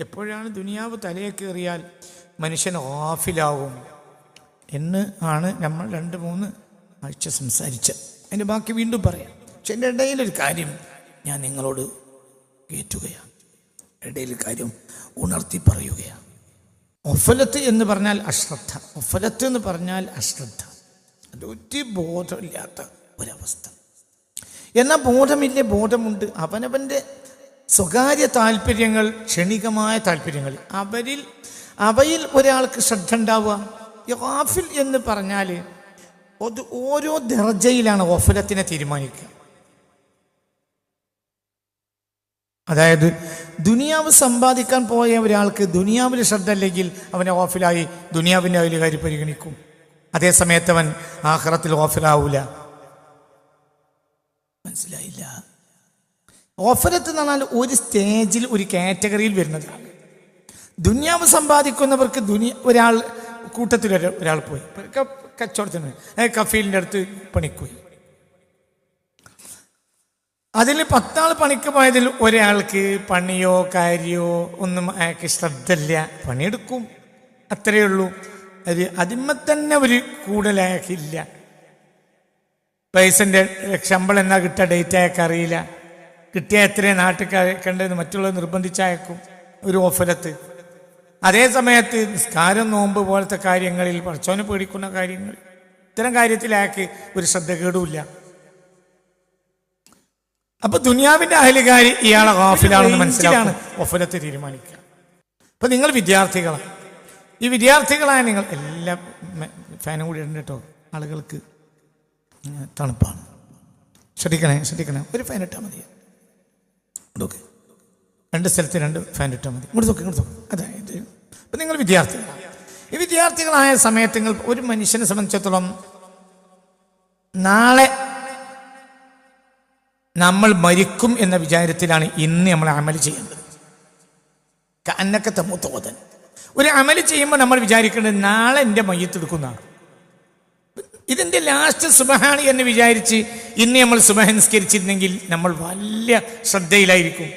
എപ്പോഴാണ് ദുനിയാവ് തലയെ കയറിയാൽ മനുഷ്യൻ ഗാഫിലാവും എന്ന് ആണ് നമ്മൾ 2-3 ആഴ്ച സംസാരിച്ചത്. അതിൻ്റെ ബാക്കി വീണ്ടും പറയാം. പക്ഷെ എൻ്റെ ഇടയിലൊരു കാര്യം ഞാൻ നിങ്ങളോട് കേറ്റുകയാണ്, ഇടയിൽ കാര്യം ഉണർത്തി പറയുകയാണ്. ഒഫലത്ത് എന്ന് പറഞ്ഞാൽ അശ്രദ്ധ. ഒഫലത്ത് എന്ന് പറഞ്ഞാൽ അശ്രദ്ധ, അതൊരു ബോധമില്ലാത്ത ഒരവസ്ഥ. എന്നാൽ ബോധമുണ്ട്. അവനവൻ്റെ സ്വകാര്യ താല്പര്യങ്ങൾ, ക്ഷണികമായ താല്പര്യങ്ങൾ, അവയിൽ ഒരാൾക്ക് ശ്രദ്ധ ഉണ്ടാവുക. ഗാഫിൽ എന്ന് പറഞ്ഞാൽ അത് ഓരോ ദർജയിലാണ് ഗഫലത്തിനെ തീരുമാനിക്കുക. അതായത് ദുനിയാവ് സമ്പാദിക്കാൻ പോയ ഒരാൾക്ക് ദുനിയാവിൽ ശ്രദ്ധ അല്ലെങ്കിൽ അവനെ ഗാഫിലായി ദുനിയാവിൻ്റെ അതിൽ കാര്യം പരിഗണിക്കും. അതേസമയത്ത് അവൻ ആഖിറത്തിൽ ഗാഫിലാവൂല. മനസ്സിലായില്ല? ഗഫലത്ത് എന്ന് പറഞ്ഞാൽ ഒരു സ്റ്റേജിൽ, ഒരു കാറ്റഗറിയിൽ വരുന്നതാണ്. ദുനിയാവ് സമ്പാദിക്കുന്നവർക്ക് ഒരാൾ കൂട്ടത്തിൽ ഒരാൾ പോയി കച്ചവടത്തിന് കഫീലിൻ്റെ അടുത്ത് പണിക്കുപോയി. അതിൽ 10 ആൾ പണിക്ക് പോയതിൽ ഒരാൾക്ക് പണിയോ കാര്യമോ ഒന്നും അയാൾക്ക് ശ്രദ്ധയില്ല, പണിയെടുക്കും, അത്രയേ ഉള്ളൂ. അതിന്മേ തന്നെ ഒരു കൂടുതൽ അയാൾക്കില്ല. പൈസൻ്റെ ശമ്പളം എന്നാ കിട്ടുക, ഡേറ്റ് അയാൾക്ക് അറിയില്ല, കിട്ടിയ എത്രയും നാട്ടിൽ കണ്ടെന്ന് മറ്റുള്ളവർ നിർബന്ധിച്ചയക്കും, ഒരു ഗഫലത്ത്. അതേ സമയത്ത് നിസ്കാരം, നോമ്പ് പോലത്തെ കാര്യങ്ങളിൽ, പടച്ചോനെ പേടിക്കുന്ന കാര്യങ്ങൾ, ഇത്തരം കാര്യത്തിൽ അയാൾക്ക് ഒരു ശ്രദ്ധകേടുമില്ല. അപ്പൊ ദുനിയാവിന്റെ അഹലുകാരി ഇയാളെ ഗാഫിലാണെന്ന് മനസ്സിലാണ് ഗഫലത്ത് തീരുമാനിക്കുക. അപ്പൊ നിങ്ങൾ വിദ്യാർത്ഥികളാണ്. ഈ വിദ്യാർത്ഥികളായ നിങ്ങൾ എല്ലാം ഫാനും കൂടി ഇടണ്ട കേട്ടോ, ആളുകൾക്ക് തണുപ്പാണ്. ശ്രദ്ധിക്കണേ. ഒരു ഫാൻ ഇട്ടാൽ മതി. ഓക്കെ, 2 സ്ഥലത്ത് 2 ഫാൻ ഇട്ടാൽ മതി. ഇങ്ങോട്ട് നോക്ക്. അതായത് ഇപ്പം നിങ്ങൾ വിദ്യാർത്ഥികളാണ്. ഈ വിദ്യാർത്ഥികളായ സമയത്ത് നിങ്ങൾ, ഒരു മനുഷ്യനെ സംബന്ധിച്ചിടത്തോളം നാളെ നമ്മൾ മരിക്കും എന്ന വിചാരത്തിലാണ് ഇന്ന് നമ്മൾ അമൽ ചെയ്യേണ്ടത്. അന്നക്കത്തെ മൂത്തോതൻ ഒരു അമൽ ചെയ്യുമ്പോൾ നമ്മൾ വിചാരിക്കേണ്ടത് നാളെ എൻ്റെ മയ്യത്തെടുക്കുന്നതാണ്. ഇതിൻ്റെ ലാസ്റ്റ് സുബ്ഹാനി എന്ന് വിചാരിച്ച് ഇന്ന് നമ്മൾ സുബ്ഹാൻ നിസ്കരിച്ചിരുന്നെങ്കിൽ നമ്മൾ വലിയ ശ്രദ്ധയിലായിരിക്കും.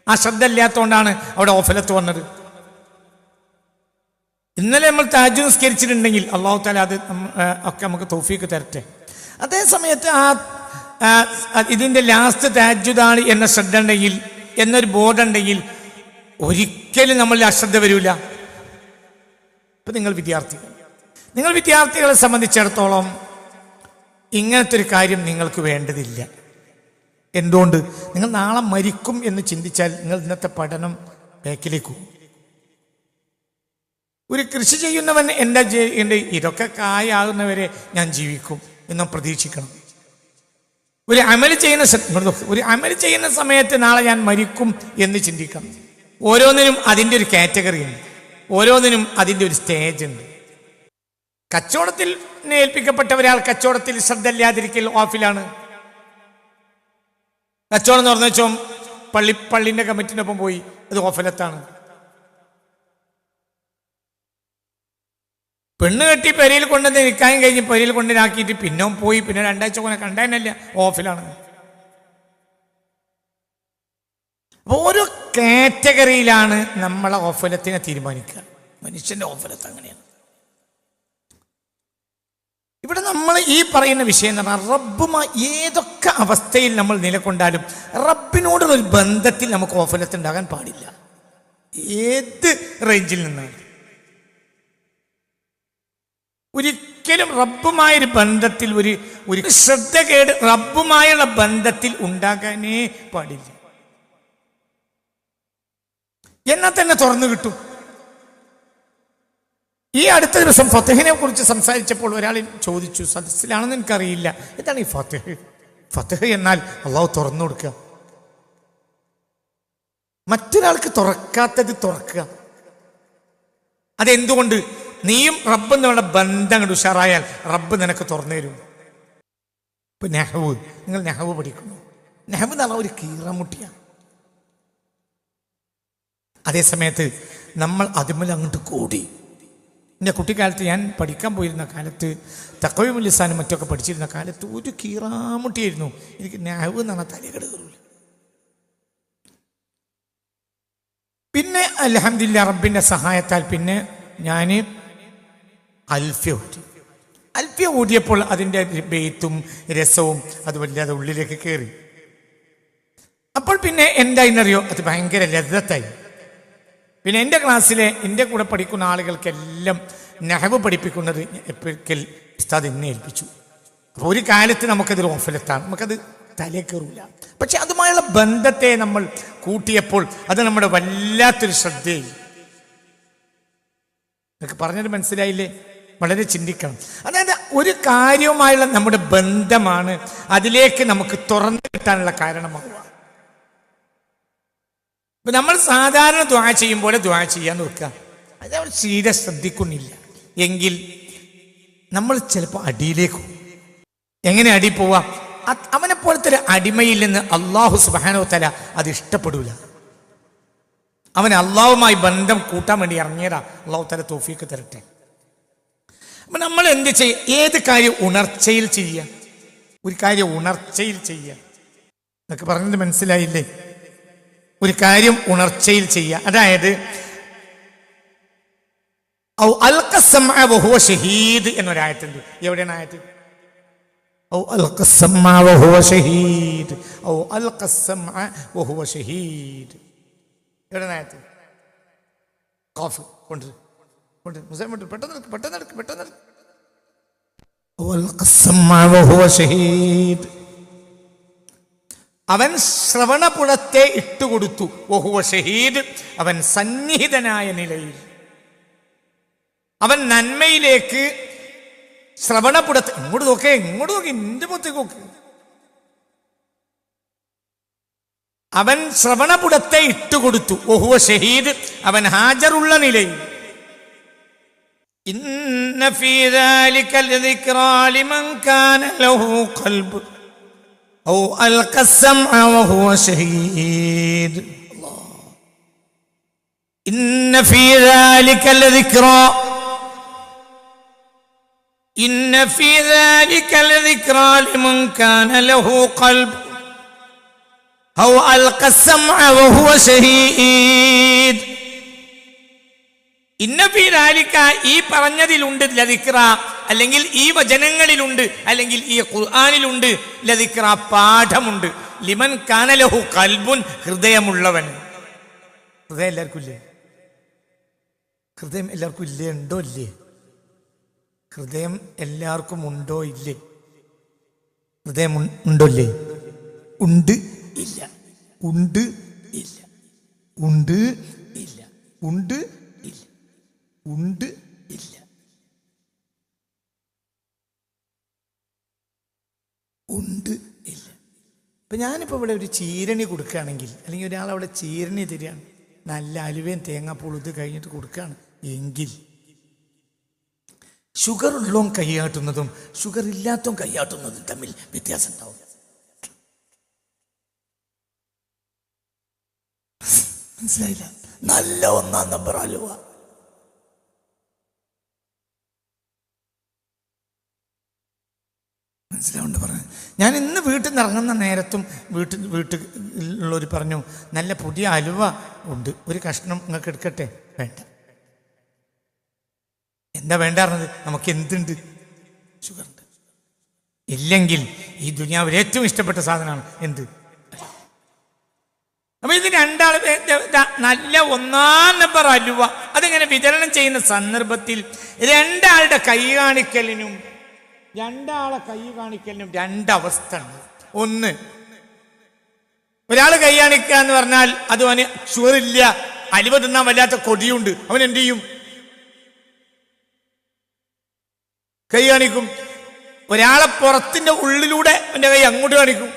ആ ശ്രദ്ധ ഇല്ലാത്തതുകൊണ്ടാണ് അവിടെ ഗഫലത്ത് വന്നത്. ഇന്നലെ നമ്മൾ തഹജ്ജുദ് നിസ്കരിച്ചിട്ടുണ്ടെങ്കിൽ അല്ലാഹു തആല അത് ഒക്കെ നമുക്ക് തൗഫീഖ് തരട്ടെ. അതേ സമയത്ത് ഇതിൻ്റെ ലാസ്റ്റ് തഹജ്ജുദാണ് എന്ന ശ്രദ്ധ ഉണ്ടെങ്കിൽ, എന്നൊരു ബോധമുണ്ടെങ്കിൽ ഒരിക്കലും നമ്മളിൽ അശ്രദ്ധ വരില്ല. ഇപ്പം നിങ്ങൾ വിദ്യാർത്ഥികളെ സംബന്ധിച്ചിടത്തോളം ഇങ്ങനത്തെ ഒരു കാര്യം നിങ്ങൾക്ക് വേണ്ടതില്ല. എന്തുകൊണ്ട്? നിങ്ങൾ നാളെ മരിക്കും എന്ന് ചിന്തിച്ചാൽ നിങ്ങൾ ഇന്നത്തെ പഠനം ബാക്കിലേക്ക് പോകും. ഒരു കൃഷി ചെയ്യുന്നവൻ എൻ്റെ ഇതൊക്കെ കായാകുന്നവരെ ഞാൻ ജീവിക്കും എന്നും പ്രതീക്ഷിക്കണം. ഒരു അമൽ ചെയ്യുന്ന സമയത്ത് നാളെ ഞാൻ മരിക്കും എന്ന് ചിന്തിക്കണം. ഓരോന്നിനും അതിൻ്റെ ഒരു കാറ്റഗറി ഉണ്ട്, ഓരോന്നിനും അതിൻ്റെ ഒരു സ്റ്റേജ് ഉണ്ട്. കച്ചവടത്തിൽ ഏൽപ്പിക്കപ്പെട്ട ഒരാൾ കച്ചവടത്തിൽ ശ്രദ്ധ ഇല്ലാതിരിക്കൽ ഗാഫിലാണ്. കച്ചവടം എന്ന് പറഞ്ഞ വെച്ചോ പള്ളിൻ്റെ കമ്മിറ്റിനൊപ്പം പോയി, അത് ഗഫലത്താണ്. പെണ്ണ് കെട്ടി പെരയിൽ കൊണ്ടുവന്ന് നിൽക്കാൻ കഴിഞ്ഞ് പെരയിൽ കൊണ്ടുവനാക്കിയിട്ട് പിന്നെ പോയി, പിന്നെ 2 ആഴ്ച കൊണ്ടു കണ്ടതിനല്ല, ഗഫലാണ്. ഓരോ കാറ്റഗറിയിലാണ് നമ്മളെ ഗഫലത്തിനെ തീരുമാനിക്കുക. മനുഷ്യന്റെ ഗഫലത്ത് അങ്ങനെയാണ്. ഇവിടെ നമ്മൾ ഈ പറയുന്ന വിഷയം എന്ന് പറഞ്ഞാൽ റബ്ബുമായി ഏതൊക്കെ അവസ്ഥയിൽ നമ്മൾ നിലകൊണ്ടാലും റബ്ബിനോടുള്ളൊരു ബന്ധത്തിൽ നമുക്ക് ഗഫലത്ത് ഉണ്ടാകാൻ പാടില്ല. ഏത് റേഞ്ചിൽ നിന്നാണ് ഒരിക്കലും റബ്ബുമായൊരു ബന്ധത്തിൽ ഒരു ശ്രദ്ധകേട് റബ്ബുമായുള്ള ബന്ധത്തിൽ ഉണ്ടാകാനേ പാടില്ല. എന്നാൽ തന്നെ തുറന്നു കിട്ടും. ഈ അടുത്ത ദിവസം ഫത്ഹിനെ കുറിച്ച് സംസാരിച്ചപ്പോൾ ഒരാൾ ചോദിച്ചു, സദസ്സിലാണെന്ന് എനിക്കറിയില്ല, എന്താണ് ഈ ഫത്ഹ് എന്നാൽ അള്ളാഹു തുറന്നു കൊടുക്കുക, മറ്റൊരാൾക്ക് തുറക്കാത്തത് തുറക്കുക. അതെന്തുകൊണ്ട്? നീയും റബ്ബും തമ്മിലുള്ള ബന്ധം കണ്ട് ഉഷാറായാൽ റബ്ബ് നിനക്ക് തുറന്നു തരും. ഇപ്പൊ നിങ്ങൾ നെഹവ് പഠിക്കുന്നു. നെഹവ് എന്ന് പറഞ്ഞാൽ ഒരു കീറമുട്ടിയാണ്. അതേസമയത്ത് നമ്മൾ അതുമല്ല അങ്ങോട്ട് കൂടി. എൻ്റെ കുട്ടിക്കാലത്ത് ഞാൻ പഠിക്കാൻ പോയിരുന്ന കാലത്ത് തഖ്വീഉൽ ലിസാനും മറ്റൊക്കെ പഠിച്ചിരുന്ന കാലത്ത് ഒരു കീറാമുട്ടിയായിരുന്നു. എനിക്ക് നെഹവ് എന്ന് പറഞ്ഞാൽ തലകട കയറില്ല. പിന്നെ അൽഹംദുലില്ലാ റബ്ബിൻ്റെ സഹായത്താൽ പിന്നെ ഞാൻ അൽഫ്യ ഊതിയപ്പോൾ അതിൻ്റെ ബെയ്ത്തും രസവും അത് വല്ലാതെ ഉള്ളിലേക്ക് കയറി. അപ്പോൾ പിന്നെ എന്തായിന്നറിയോ, അത് ഭയങ്കര ലദ്ദത്തായി. പിന്നെ എൻ്റെ ക്ലാസ്സിലെ എൻ്റെ കൂടെ പഠിക്കുന്ന ആളുകൾക്കെല്ലാം നഹ്വ് പഠിപ്പിക്കുന്നത് എപ്പോഴേക്കൽ ഉസ്താദ് എന്നെ ഏൽപ്പിച്ചു. അപ്പോൾ ഒരു കാലത്ത് നമുക്കത് ഓഫലത്താണ്, നമുക്കത് തലേ കയറൂല. പക്ഷെ അതുമായുള്ള ബന്ധത്തെ നമ്മൾ കൂട്ടിയപ്പോൾ അത് നമ്മുടെ വല്ലാത്തൊരു ശ്രദ്ധയായി. നിങ്ങൾക്ക് പറഞ്ഞത് മനസ്സിലായില്ലേ? വളരെ ചിന്തിക്കണം. അതായത് ഒരു കാര്യവുമായുള്ള നമ്മുടെ ബന്ധമാണ് അതിലേക്ക് നമുക്ക് തുറന്നു കിട്ടാനുള്ള കാരണമാവുക. ഇപ്പം നമ്മൾ സാധാരണ ദുആ ചെയ്യും പോലെ ദുആ ചെയ്യാൻ നോക്കുക, അത് അവർ തീരെ ശ്രദ്ധിക്കുന്നില്ല എങ്കിൽ നമ്മൾ ചിലപ്പോൾ അടിയിലേക്ക് പോകും. എങ്ങനെ അടി പോവാം? അവനെ പോലത്തെ ഒരു അടിമയിൽ നിന്ന് അള്ളാഹു സുബ്ഹാനഹു വ തആല അത് ഇഷ്ടപ്പെടൂല. അവൻ അള്ളാഹുമായി ബന്ധം കൂട്ടാൻ വേണ്ടി ഇറങ്ങിയതാ. അള്ളാഹു തആല തൗഫീഖ് തരട്ടെ. അപ്പം നമ്മൾ എന്ത് ചെയ്യുക? ഏത് കാര്യം ഉണർച്ചയിൽ ചെയ്യുക, ഒരു കാര്യം ഉണർച്ചയിൽ ചെയ്യുക. എന്നൊക്കെ പറഞ്ഞത് മനസ്സിലായില്ലേ? ഒരു കാര്യം ഉണർച്ചയിൽ ചെയ്യുക. അതായത് ഔ അൽഖ സമഅ വഹുവ ഷഹീദ് എന്നൊരായത്തുണ്ട്. എവിടെയാണ് ആയത്ത്? ഔ അൽഖ സമഅ വഹുവ ഷഹീദ്, ഔ അൽഖ സമഅ വഹുവ ഷഹീദ്. എവിടെയാണ് ആയത്ത്? ഖാഫ് കൊണ്ടുവരും. അവൻ ശ്രവണപുടത്തെ ഇട്ടുകൊടുത്തു. വഹുവ ഷഹീദ്, അവൻ സന്നിഹിതനായ നിലയിൽ. അവൻ നന്മയിലേക്ക് ശ്രവണപുടത്തെ, ഇങ്ങോട്ട് നോക്കേ, ഇങ്ങോട്ട് നോക്കി, എന്റെ പുറത്തേക്ക് നോക്ക്. അവൻ ശ്രവണപുടത്തെ ഇട്ടുകൊടുത്തു. വഹുവ ഷഹീദ്, അവൻ ഹാജറുള്ള നിലയിൽ. ഇന്ന ഫീ ദാലിക ലദിക്റാ ലിമൻ കാന ലഹു ഖൽബ് ഔ അൽഖ സമഅ വഹുവ ഷഹീദ്. ഇന്ന ഫീ ദാലിക ലദിക്റാ, ഇന്ന ഫീ ദാലിക ലദിക്റാ ലിമൻ കാന ലഹു ഖൽബ് ഔ അൽഖ സമഅ വഹുവ ഷഹീദ്. ഇന്ന ഫീ ദാലിക, ഈ പറഞ്ഞതിലുണ്ട്, ലദിക്റ, അല്ലെങ്കിൽ ഈ വചനങ്ങളിലുണ്ട്, അല്ലെങ്കിൽ ഈ ഖുർആനിലുണ്ട്, ലദിക്റ, പാഠമുണ്ട്. ലിമൻ കാന ലഹു ഖൽബുൻ, ഹൃദയമുള്ളവൻ. ഹൃദയം എല്ലാവർക്കും ഇല്ലേ? ഹൃദയം എല്ലാവർക്കും ഇല്ലേ? ഉണ്ടോ ഇല്ലേ? ഹൃദയം എല്ലാവർക്കും ഉണ്ടോ ഇല്ലേ? ഹൃദയം ഉണ്ടോ ഇല്ലേ? ഉണ്ട് ഇല്ല, ഉണ്ട് ഇല്ല, ഉണ്ട് ഇല്ല, ഉണ്ട് ഇല്ല, ഉണ്ട് ഇല്ല, ഉണ്ട് ഇല്ല. ഇപ്പൊ ഞാനിപ്പോ ഇവിടെ ഒരു ചീരണി കൊടുക്കുകയാണെങ്കിൽ, അല്ലെങ്കിൽ ഒരാളവിടെ ചീരണി തരികയാണ്, നല്ല അലുവയും തേങ്ങാപ്പൂളും ഇത് കഴിഞ്ഞിട്ട് കൊടുക്കുകയാണ് എങ്കിൽ, ഷുഗർ ഉള്ളതും കൈയാട്ടുന്നതും ഷുഗർ ഇല്ലാത്തതും കൈയാട്ടുന്നതും തമ്മിൽ വ്യത്യാസം ഉണ്ടാവും. മനസ്സിലായില്ല? നല്ല 1-ാം നമ്പർ അലുവ, മനസ്സിലാവുണ്ട് പറഞ്ഞു. ഞാൻ ഇന്ന് വീട്ടിൽ നിന്ന് ഇറങ്ങുന്ന നേരത്തും വീട്ടിലുള്ളവർ പറഞ്ഞു, നല്ല പുതിയ അലുവ ഉണ്ട്, ഒരു കഷ്ണം നിങ്ങൾക്ക് എടുക്കട്ടെ? വേണ്ട. എന്താ വേണ്ട പറഞ്ഞത്? നമുക്ക് എന്തുണ്ട്? ഷുഗറുണ്ട്. ഇല്ലെങ്കിൽ ഈ ദുനിയാവിൽ ഏറ്റവും ഇഷ്ടപ്പെട്ട സാധനമാണ് എന്ത്? അപ്പൊ ഇത് രണ്ടാൾ നല്ല 1-ാം നമ്പർ അലുവ അതിങ്ങനെ വിതരണം ചെയ്യുന്ന സന്ദർഭത്തിൽ രണ്ടാളുടെ കൈ കാണിക്കലിനും രണ്ടവസ്ഥ ഉണ്ട്. ഒന്ന്, ഒരാൾ കൈ കാണിക്കുക എന്ന് പറഞ്ഞാൽ അത് അവന് ഷുഗറില്ല, അലുവ തിന്നാൻ വല്ലാത്ത കൊടിയുണ്ട്, അവൻ എന്ത് ചെയ്യും? കൈ കാണിക്കും. ഒരാളെ പുറത്തിന്റെ ഉള്ളിലൂടെ അവന്റെ കൈ അങ്ങോട്ട് കാണിക്കും.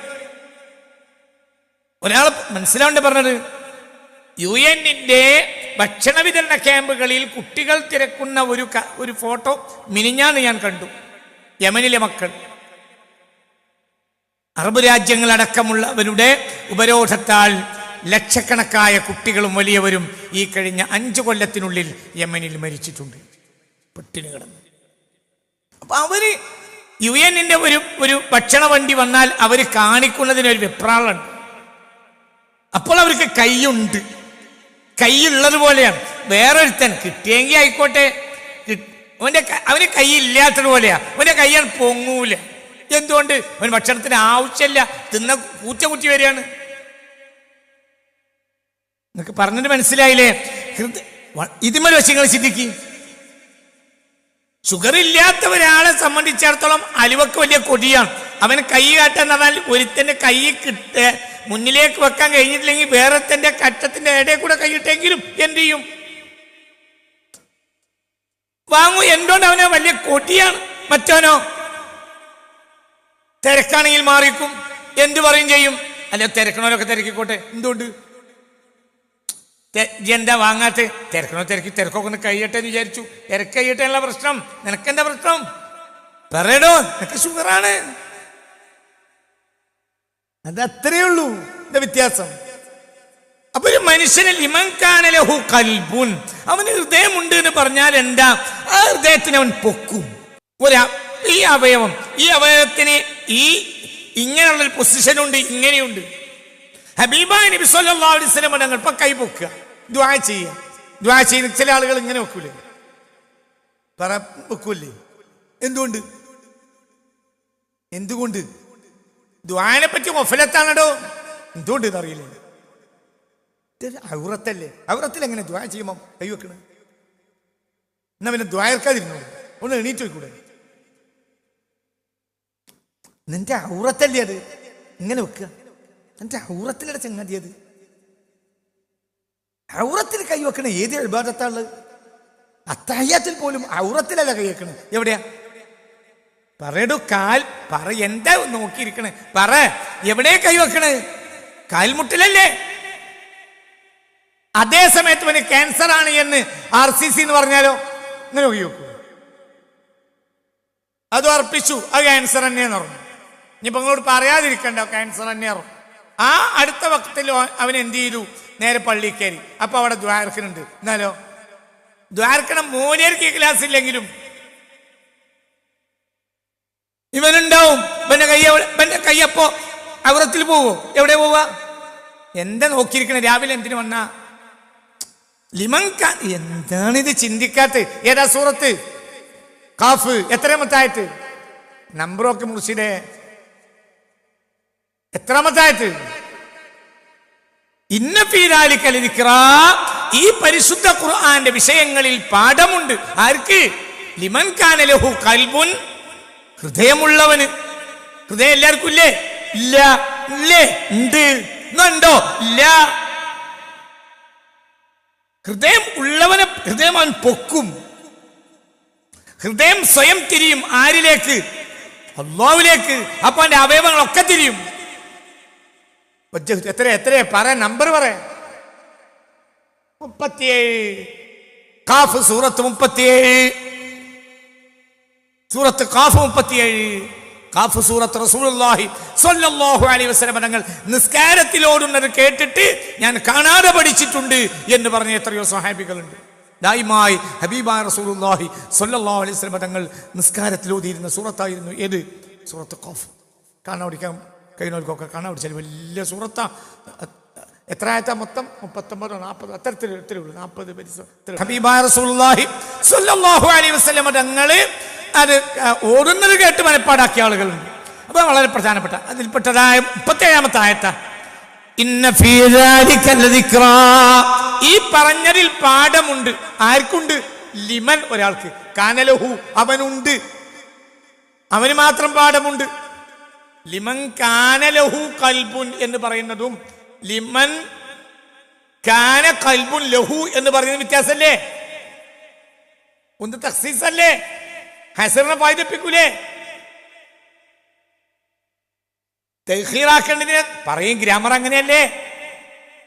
ഒരാൾ മനസ്സിലാവേണ്ട പറഞ്ഞത്, UN-ന്റെ ഭക്ഷണ വിതരണ ക്യാമ്പുകളിൽ കുട്ടികൾ തിരക്കുന്ന ഒരു ഫോട്ടോ മിനിഞ്ഞാന്ന് ഞാൻ കണ്ടു. യമനിലെ മക്കൾ, അറബ് രാജ്യങ്ങളടക്കമുള്ളവരുടെ ഉപരോധത്താൽ ലക്ഷക്കണക്കായ കുട്ടികളും വലിയവരും ഈ കഴിഞ്ഞ 5 കൊല്ലത്തിനുള്ളിൽ യമനിൽ മരിച്ചിട്ടുണ്ട്, പട്ടിണി കിടന്നു. അപ്പൊ അവര് UN-ന്റെ ഒരു ഭക്ഷണ വണ്ടി വന്നാൽ അവർ കാണിക്കുന്നതിനൊരു വെപ്രാളുണ്ട്. അപ്പോൾ അവർക്ക് കൈയുണ്ട്, കൈയുള്ളത് പോലെയാണ്. വേറൊരുത്തൻ കിട്ടിയെങ്കിൽ ആയിക്കോട്ടെ, അവന് കൈ ഇല്ലാത്തത് പോലെയാ. അവന്റെ കൈയാണ് പൊങ്ങൂല. എന്തുകൊണ്ട്? അവന് ഭക്ഷണത്തിന് ആവശ്യമില്ല, തിന്ന കൂറ്റ കുറ്റി വരികയാണ്. നിങ്ങൾക്ക് പറഞ്ഞിട്ട് മനസ്സിലായില്ലേ? ഇതിമൽ വെച്ച് നിങ്ങൾ ചിന്തിക്ക്. ഷുഗർ ഇല്ലാത്ത ഒരാളെ സംബന്ധിച്ചിടത്തോളം അലുവക്ക് വലിയ കൊടിയാണ്. അവന് കൈ കാട്ടാന്ന് പറഞ്ഞാൽ ഒരുത്തന്റെ കൈ മുന്നിലേക്ക് വെക്കാൻ കഴിഞ്ഞിട്ടില്ലെങ്കിൽ വേറെ തന്റെ കറ്റത്തിന്റെ ഇടയിൽ കൂടെ കൈയിട്ടെങ്കിലും എന്ത് ചെയ്യും? വാങ്ങൂ. എന്തുകൊണ്ട്? അവന് വലിയ കൊടിയാണ്. മറ്റവനോ തിരക്കാണെങ്കിൽ മാറിക്കും. എന്തു പറയും ചെയ്യും? അല്ല, തിരക്കണവരൊക്കെ തിരക്കിക്കോട്ടെ. എന്തുകൊണ്ട്? എന്താ വാങ്ങാത്ത? തിരക്കണോ തിരക്കൊക്കെ ഒന്ന് കഴിയട്ടെ എന്ന് വിചാരിച്ചു. തിരക്ക് കഴിയട്ടെയുള്ള പ്രശ്നം. നിനക്കെന്താ പ്രശ്നം? പറയടോ, നിനക്ക് ഷുഗറാണ്. അതത്രയേ ഉള്ളൂ എന്താ വ്യത്യാസം. അപ്പൊ ഒരു മനുഷ്യന് ലിമൻ കാന ലഹു ഖൽബുൻ, അവന് ഹൃദയമുണ്ട് എന്ന് പറഞ്ഞാൽ എന്താ? ആ ഹൃദയത്തിന് അവൻ പൊക്കും. ഈ അവയവത്തിന് ഇങ്ങനെയുള്ളൊരു പൊസിഷനുണ്ട്, ഇങ്ങനെയുണ്ട്. ഹബീബായ നബി സല്ലല്ലാഹു അലൈഹി വസല്ലം തങ്ങൾ ഇപ്പൊ കൈ പൊക്കുക, ദുആ ചെയ്യുക. ദുആ ചെയ്യുന്ന ചില ആളുകൾ ഇങ്ങനെ വെക്കൂലേ? വെക്കൂല്ലേ? എന്തുകൊണ്ട്? ദുആനെ പറ്റി ഗഫലത്താണോ? എന്തുകൊണ്ട് എന്നറിയില്ലേ? ഔറത്തല്ലേ? ഔറത്തിൽ എങ്ങനെ ദുആ ചെയ്യുമ്പോ കൈ വെക്കണേ? എന്നാ പിന്നെ ദുആ ഇറക്കാതിരുന്നോ? ഒന്ന് എണീറ്റ് പോയിക്കൂടെ? നിന്റെ ഔറത്തല്ലേ അത്? ഇങ്ങനെ വെക്കുക. എന്റെ ഔറത്തിലൂടെ ചങ്ങാതി അത്. ഔറത്തിൽ കൈ വെക്കണ ഏത് ഇബാദത്താണുള്ളത്? അത്തഹിയ്യാത്തിൽ പോലും ഔറത്തിലല്ല കൈ വെക്കണേ. എവിടെയാ? പറയടു. എന്താ നോക്കിയിരിക്കണേ? പറ, എവിടെ കൈ വെക്കണേ? കാൽമുട്ടിലല്ലേ? അതേ സമയത്ത് പിന്നെ ക്യാൻസർ ആണ് എന്ന് RCC എന്ന് പറഞ്ഞാലോ ഇങ്ങനെ കൈ വെക്കൂ? അത് ഉറപ്പിച്ചു, അത് ക്യാൻസർ തന്നെയെന്ന് പറഞ്ഞു. ഇനിയിപ്പോ നിങ്ങളോട് പറയാതിരിക്കണ്ട, ക്യാൻസർ തന്നെയാറും. ആ അടുത്ത വക്തിൽ അവൻ എന്ത് ചെയ്തു? നേരെ പള്ളി കയറി. അപ്പൊ അവിടെ ദ്വാരക്കനുണ്ട്. എന്നാലോ ദ്വാരക്കണം മൂലർക്ക് ക്ലാസ് ഇല്ലെങ്കിലും ഇവനുണ്ടാവും. ഇവന്റെ കയ്യപ്പോ ഔറത്തിൽ പോവോ? എവിടെ പോവാ? എന്താ നോക്കിയിരിക്കണേ? രാവിലെ എന്തിനു വന്ന ലിമൻ കാൻ? എന്താണിത് ചിന്തിക്കാത്ത? ഏതാ സൂറത്ത്? കാഫ്. എത്രാമത്തായിട്ട്? നമ്പറൊക്കെ മുർഷിദേ, എത്രാമത്തായിട്ട്? ഇന്ന ഫീ ദാലിക ലദിക്റാ. ഈ പരിശുദ്ധ ഖുർആന്റെ വിഷയങ്ങളിൽ പാഠമുണ്ട്. ആർക്ക്? ലിമൻ കാന ലഹു ഖൽബുൻ, ഹൃദയമുള്ളവന്. ഹൃദയം എല്ലാവർക്കും ഇല്ലേ? ഇല്ല. ഇല്ലേ? ഉണ്ട്. ഉണ്ടോ? ഇല്ല. ഹൃദയം ഉള്ളവനെ ഹൃദയം അവൻ പൊക്കും. ഹൃദയം സ്വയം തിരിയും. ആരിലേക്ക്? അല്ലാഹുവിലേക്ക്. അപ്പൊ അവന്റെ അവയവങ്ങളൊക്കെ തിരിയും. എത്ര പറ, നമ്പർ പറ. 37. കാഫ് സൂറത്ത് 37. സൂറത്ത് കാഫ് 37. കാഫ് സൂറത്ത് റസൂലുള്ളാഹി സ്വല്ലല്ലാഹു അലൈഹി വസല്ലം തങ്ങൾ നിസ്കാരത്തിലോടുന്നത് കേട്ടിട്ട് ഞാൻ കാണാതെ പഠിച്ചിട്ടുണ്ട് എന്ന് പറഞ്ഞ എത്രയോ സ്വഹാബികളുണ്ട്. ദായിമായി ഹബീബായ റസൂലുള്ളാഹി സ്വല്ലല്ലാഹു അലൈഹി വസല്ലം തങ്ങൾ നിസ്കാരത്തിലോതിയിരുന്ന സൂറത്തായിരുന്നു ഏത്? സൂറത്ത് ഖാഫ്. കാണാൻ പഠിക്കാൻ കഴിഞ്ഞവർക്കൊക്കെ കാണാൻ പഠിച്ചാൽ വലിയ സൂറത്താ. എത്ര ആയത്താ മൊത്തം? 39 40 അത്തരത്തിലുള്ള 40 ഹബീബായ റസൂലുള്ളാഹി സ്വല്ലല്ലാഹു അലൈഹി വസല്ലം തങ്ങൾ അത് ഓടുന്നത് കേട്ട് മനപ്പാടാക്കിയ ആളുകളുണ്ട്. അപ്പൊ വളരെ പ്രധാനപ്പെട്ട അതിൽപ്പെട്ടതായ 37ാമത്തെ ആയത്ത ഇന്ന ഫീ ദാലിക ലദിക്റാ. ഈ പറഞ്ഞതിൽ പാഠമുണ്ട്. ആർക്കുണ്ട്? ലിമൻ, ഒരാൾക്ക്. കാനലഹു, അവനുണ്ട്. അവന് മാത്രം പാഠമുണ്ട്. ലിമൻ കാനലഹു ഖൽബുൻ എന്ന് പറയുന്നതും ലിമൻ കാന ഖൽബുൻ ലഹു എന്ന് പറയുന്നത് വ്യത്യാസമല്ലേ? ഒന്ന് തഖ്സീസല്ലേ? ഹസറിനെ ഫായിദപ്പിക്കൂലേ? തഖ്ദീറാക്കേണ്ടതിനെ പറയും. ഗ്രാമർ അങ്ങനെയല്ലേ?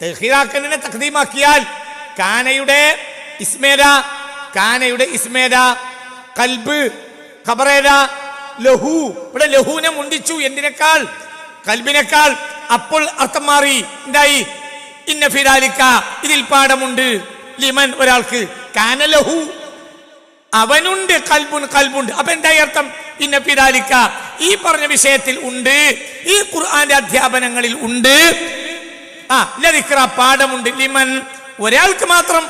തഖ്ദീറാക്കേണ്ടതിനെ തഖ്ദീമാക്കിയാൽ കാനയുടെ ഇസ്മേദ കൽബ് ഖബറേദ ലഹു. ഇവിടെ ലഹുവിനെ മുണ്ടിച്ചു. എന്തിനേക്കാൾ? കൽബിനേക്കാൾ. അപ്പോൾ അർത്ഥം മാറി. എന്തായി? ഇന്ന ഫീ ദാലിക, ഇതിൽ പാഠമുണ്ട്. ലിമൻ, ഒരാൾക്ക്. കാന ലഹു, അവനുണ്ട്. കൽബുണ്ട്. അപ്പൊ എന്തായി അർത്ഥം? ഇന്ന ഫീ ദാലിക, ഈ പറഞ്ഞ വിഷയത്തിൽ ഉണ്ട്. ഈ ഖുർആന്റെ അധ്യാപനങ്ങളിൽ ഉണ്ട്. ലദിക്റ, പാഠമുണ്ട്. ലിമൻ, ഒരാൾക്ക് മാത്രം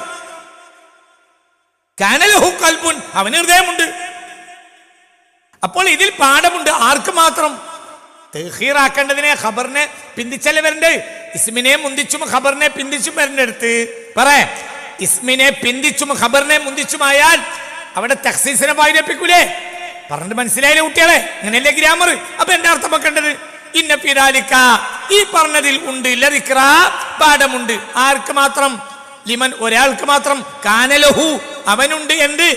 കാനലഹു ഖൽബുൻ, അവന് ഹൃദയമുണ്ട്. അപ്പോൾ ഇതിൽ പാഠമുണ്ട്. ആർക്ക് മാത്രം? തഖീറാക്കേണ്ടതിനെ ഖബറിനെ പിന്തിച്ചല്ലേ വരണ്ട്. ഇസ്മിനെ മുന്തിച്ചും ഖബറിനെ പിന്തിച്ചും വരണ്ട അടുത്ത് പറ. ഇസ്മിനെ പിന്തിച്ചും ഖബറിനെ മുന്തിച്ചുമായാൽ അവിടെ തഖ്സീസിനെ വായിപ്പിക്കൂലേ? പറഞ്ഞിട്ട് മനസ്സിലായില്ലേ കുട്ടികളെ? അങ്ങനെയല്ലേ ഗ്രാമർ? അപ്പൊ എന്റെ അർത്ഥം വെക്കേണ്ടത് ഇന്ന ഫീ ദാലിക, ഈ പറഞ്ഞതിൽ ഉണ്ട് ലദിക്റ, പാഠമുണ്ട്. ആർക്ക് മാത്രം? ലിമൻ, ഒരാൾക്ക് മാത്രം. കാനലഹു, അവനുണ്ട്. എന്ത്?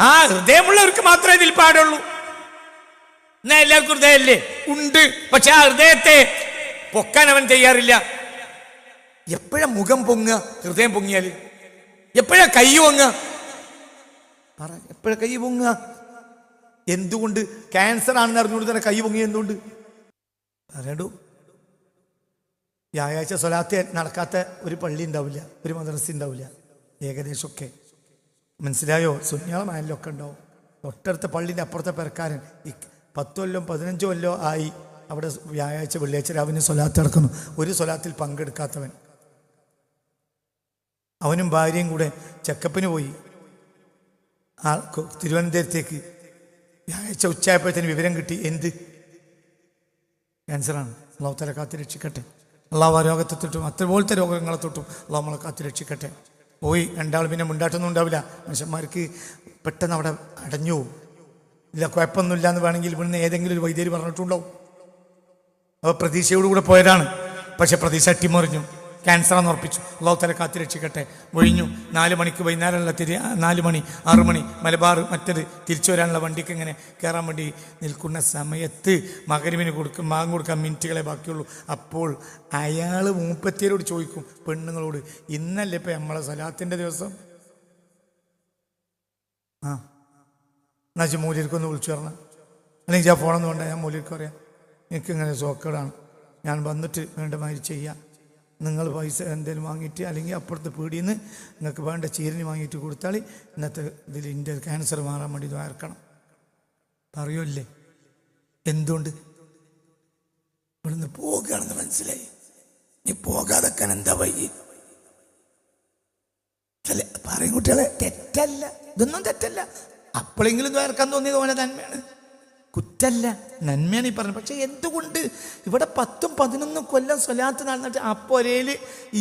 ആ ഹൃദയമുള്ളവർക്ക് മാത്രമേ ഇതിൽ പാടുള്ളൂ. എന്നാ എല്ലാവർക്കും ഹൃദയമല്ലേ? ഉണ്ട്. പക്ഷെ ആ ഹൃദയത്തെ പൊക്കാൻ അവൻ തയ്യാറില്ല. എപ്പോഴാ മുഖം പൊങ്ങുക? ഹൃദയം പൊങ്ങിയാല്. എപ്പോഴാ കൈ പൊങ്ങുക? പറ, എപ്പോഴാ കൈ പൊങ്ങുക? എന്തുകൊണ്ട്? ക്യാൻസർ ആണെന്ന് അറിഞ്ഞുകൊണ്ട് തന്നെ കൈ പൊങ്ങിയ എന്തുകൊണ്ട്? പറയടൂ. വ്യാഴാഴ്ച സ്വലാത്ത് നടക്കാത്ത ഒരു പള്ളി ഉണ്ടാവില്ല, ഒരു മദ്രസ ഉണ്ടാവില്ല. ഏകദേശമൊക്കെ മനസ്സിലായോ? സുന്യാളമായാലൊക്കെ ഉണ്ടാവും. തൊട്ടടുത്ത പള്ളിൻ്റെ അപ്പുറത്തെ പെരക്കാരൻ 10 കൊല്ലം 15 കൊല്ലം ആയി അവിടെ വ്യാഴാഴ്ച വെള്ളിയാഴ്ച രാവിലെ സ്വലാത്ത് നടക്കുന്നു. ഒരു സ്വലാത്തിൽ പങ്കെടുക്കാത്തവൻ. അവനും ഭാര്യയും കൂടെ ചെക്കപ്പിന് പോയി തിരുവനന്തപുരത്തേക്ക്. വ്യാഴാഴ്ച ഉച്ചയായപ്പോഴത്തേന് വിവരം കിട്ടി. എന്ത്? ക്യാൻസറാണ്. അള്ളാഹു തആല കാത്ത് രക്ഷിക്കട്ടെ. അള്ളാഹു ആ രോഗത്തെ തൊട്ടും അതുപോലത്തെ രോഗങ്ങളെ തൊട്ടും അള്ളാഹു നമ്മളെ കാത്ത് രക്ഷിക്കട്ടെ. പോയി 2 ആൾ പിന്നെ മുണ്ടാട്ടൊന്നും ഉണ്ടാവില്ല. മനുഷ്യന്മാർക്ക് പെട്ടെന്ന് അവിടെ അടഞ്ഞു പോകും. ഇല്ല കുഴപ്പമൊന്നുമില്ല എന്ന് വേണമെങ്കിൽ ഇവിടുന്ന് ഏതെങ്കിലും ഒരു വൈദ്യര് പറഞ്ഞിട്ടുണ്ടാവും. അപ്പോൾ പ്രതീക്ഷയോടുകൂടെ പോയതാണ്. പക്ഷെ പ്രതീക്ഷ അട്ടിമറിഞ്ഞു. ക്യാൻസറാന്ന് ഉറപ്പിച്ചു. അള്ളാഹു തആല കാത്ത് രക്ഷിക്കട്ടെ. ഒഴിഞ്ഞു. 4 മണിക്ക് വൈകുന്നേരമുള്ള 4 മണി 6 മണി മലബാർ മറ്റത് തിരിച്ചു വരാനുള്ള വണ്ടിക്ക് ഇങ്ങനെ കയറാൻ വേണ്ടി നിൽക്കുന്ന സമയത്ത് മഗ്‌രിബിന് മാങ്ങ കൊടുക്കാൻ മിനിറ്റുകളെ ബാക്കിയുള്ളൂ. അപ്പോൾ അയാൾ മൂപ്പത്തിയരോട് ചോദിക്കും, പെണ്ണുങ്ങളോട്, ഇന്നല്ലേ ഇപ്പം നമ്മളെ സലാത്തിൻ്റെ ദിവസം? ആ എന്നാ മൂല്യർക്കൊന്ന് വിളിച്ചു പറഞ്ഞാൽ, അല്ലെങ്കിൽ ആ ഫോണൊന്നും വേണ്ട, ഞാൻ മൂല്യർക്ക് പറയാം, എനിക്കിങ്ങനെ സോക്കേടാണ്, ഞാൻ വന്നിട്ട് വേണ്ട മാതിരി ചെയ്യാം, നിങ്ങൾ പൈസ എന്തെങ്കിലും വാങ്ങിയിട്ട് അല്ലെങ്കിൽ അപ്പുറത്ത് പീടിയിൽ നിന്ന് നിങ്ങൾക്ക് വേണ്ട ചീരന് വാങ്ങിയിട്ട് കൊടുത്താൽ ഇന്നത്തെ ഇതിൽ എൻ്റെ ക്യാൻസർ മാറാൻ വേണ്ടി ദ്വാരക്കണം. പറയുമല്ലേ? എന്തുകൊണ്ട്? ഇവിടുന്ന് പോകുകയാണെന്ന് മനസ്സിലായി. നീ പോകാതെക്കാൻ എന്താ വൈകി? അല്ലേ പറയും കുട്ടികളെ, തെറ്റല്ല, ഇതൊന്നും തെറ്റല്ല. അപ്പോഴെങ്കിലും ദ്വാരക്കാൻ തോന്നിയത് പോലെ നന്മയാണ്, കുറ്റല്ല, നന്മയാണ് ഈ പറഞ്ഞത്. പക്ഷെ എന്തുകൊണ്ട് ഇവിടെ 10 11 കൊല്ലം സ്വലാത്ത് നടന്നിട്ട് അപ്പൊരയിൽ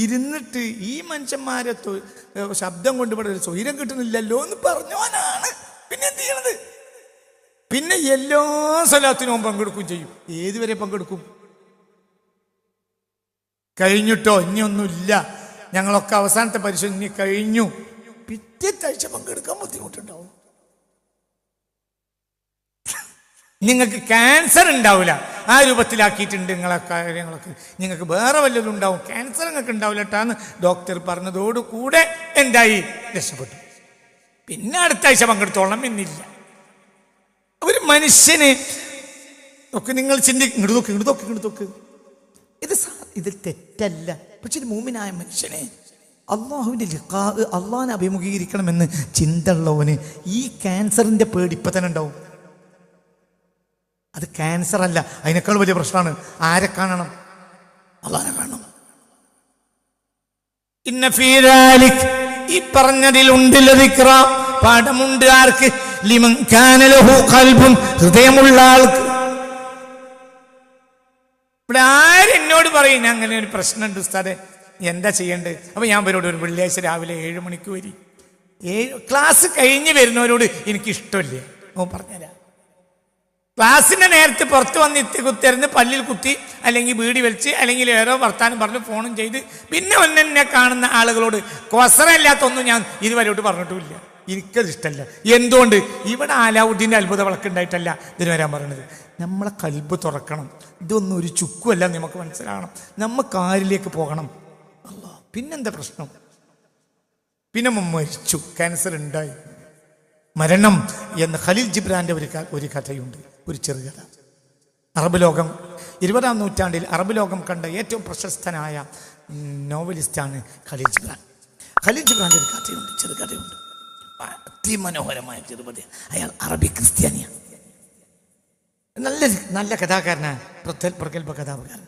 ഇരുന്നിട്ട് ഈ മനുഷ്യന്മാരെ ശബ്ദം കൊണ്ട് ഇവിടെ ഒരു സ്വൈരം കിട്ടുന്നില്ലല്ലോ എന്ന് പറഞ്ഞവനാണ് പിന്നെ എന്ത് ചെയ്യണത്? പിന്നെ എല്ലാ സ്വലാത്തിനും പങ്കെടുക്കുകയും ചെയ്യും. ഏതുവരെ പങ്കെടുക്കും? കഴിഞ്ഞിട്ടോ? ഇനിയൊന്നുമില്ല, ഞങ്ങളൊക്കെ അവസാനത്തെ പരിശോധന കഴിഞ്ഞു, പിറ്റത്തെ ആഴ്ച പങ്കെടുക്കാൻ ബുദ്ധിമുട്ടുണ്ടാവും. നിങ്ങൾക്ക് ക്യാൻസർ ഉണ്ടാവില്ല, ആ രൂപത്തിലാക്കിയിട്ടുണ്ട് നിങ്ങളെ കാര്യങ്ങളൊക്കെ. നിങ്ങൾക്ക് വേറെ വല്ലതും ഉണ്ടാവും, ക്യാൻസർ നിങ്ങൾക്ക് ഉണ്ടാവില്ല കേട്ടാന്ന് ഡോക്ടർ പറഞ്ഞതോടുകൂടെ എന്തായി? രക്ഷപ്പെട്ടു. പിന്നെ അടുത്ത ആഴ്ച പങ്കെടുത്തോളണം എന്നില്ല. ഒരു മനുഷ്യന് ഒക്കെ നിങ്ങൾ ഇങ്ങോട്ട് നോക്ക്, ഇത് തെറ്റല്ല. പക്ഷെ ഇത് മൂമിനായ മനുഷ്യനെ അള്ളാഹുവിൻ്റെ ലിഖാ, അള്ളാഹിനെ അഭിമുഖീകരിക്കണമെന്ന് ചിന്ത ഉള്ളവന് ഈ ക്യാൻസറിൻ്റെ പേടി ഇപ്പം തന്നെ ഉണ്ടാവും. അത് ക്യാൻസർ അല്ല, അതിനേക്കാൾ വലിയ പ്രശ്നമാണ്. ആരെ കാണണം? അള്ളാഹിനെ കാണണം. ഇന്ന ഫീ ദാലിക്, ഈ പറഞ്ഞതിലുണ്ട് ലദിക്റ, പാഠമുണ്ട്. ആർക്ക്? ലിമൻ കാന ലഹു ഖൽബുൻ, ഹൃദയമുള്ള ആൾക്ക്. ഇവിടെ ആരെന്നോട് പറയും ഞാൻ അങ്ങനെ ഒരു പ്രശ്നമുണ്ട് ഉസ്താദെ, എന്താ ചെയ്യേണ്ടത്? അപ്പോൾ ഞാൻ അവരോട് ഒരു വെള്ളിയാഴ്ച രാവിലെ 7 മണിക്ക് വരി. ക്ലാസ് കഴിഞ്ഞ് വരുന്നവരോട് എനിക്കിഷ്ടമില്ല, പറഞ്ഞുതരാം. ക്ലാസ്സിൻ്റെ നേരത്തെ പുറത്ത് വന്ന് കുത്തിരുന്ന് പല്ലിൽ കുത്തി അല്ലെങ്കിൽ വീടി വലിച്ച് അല്ലെങ്കിൽ ഏറോ വർത്താനം പറഞ്ഞ് ഫോണും ചെയ്ത് പിന്നെ ഒന്നെന്നെ കാണുന്ന ആളുകളോട് കൊസറല്ലാത്തൊന്നും ഞാൻ ഇതുവരെയോട്ട് പറഞ്ഞിട്ടുമില്ല. എനിക്കത് ഇഷ്ടമല്ല. എന്തുകൊണ്ട്? ഇവിടെ ആലാവുദ്ദീൻ്റെ അത്ഭുത വിളക്കുണ്ടായിട്ടല്ല ഇതിന് വരാൻ പറയുന്നത്. നമ്മളെ കൽബ് തുറക്കണം. ഇതൊന്നും ഒരു ചുക്കുമല്ല, നമുക്ക് മനസ്സിലാകണം. നമ്മൾ കാരിലേക്ക് പോകണം. അല്ലാ, പിന്നെന്താ പ്രശ്നം? പിന്നെ മരിച്ചു, ക്യാൻസർ ഉണ്ടായി, മരണം എന്ന് ഖലീൽ ജിബ്രാൻ്റെ ഒരു കഥയുണ്ട്, ഒരു ചെറുകഥ. അറബ് ലോകം 20-ാം നൂറ്റാണ്ടിൽ അറബ് ലോകം കണ്ട ഏറ്റവും പ്രശസ്തനായ നോവലിസ്റ്റാണ് ഖലീൽ ജിബ്രാൻ. ഖലീൽ ജിബ്രാൻ്റെ ഒരു കഥയുണ്ട്, ചെറുകഥയുണ്ട്, അതിമനോഹരമായ ചെറുകഥ. അയാൾ അറബി ക്രിസ്ത്യാനിയാണ്, നല്ല കഥാകാരനാണ്, പ്രഗത്ഭ കഥാകാരൻ.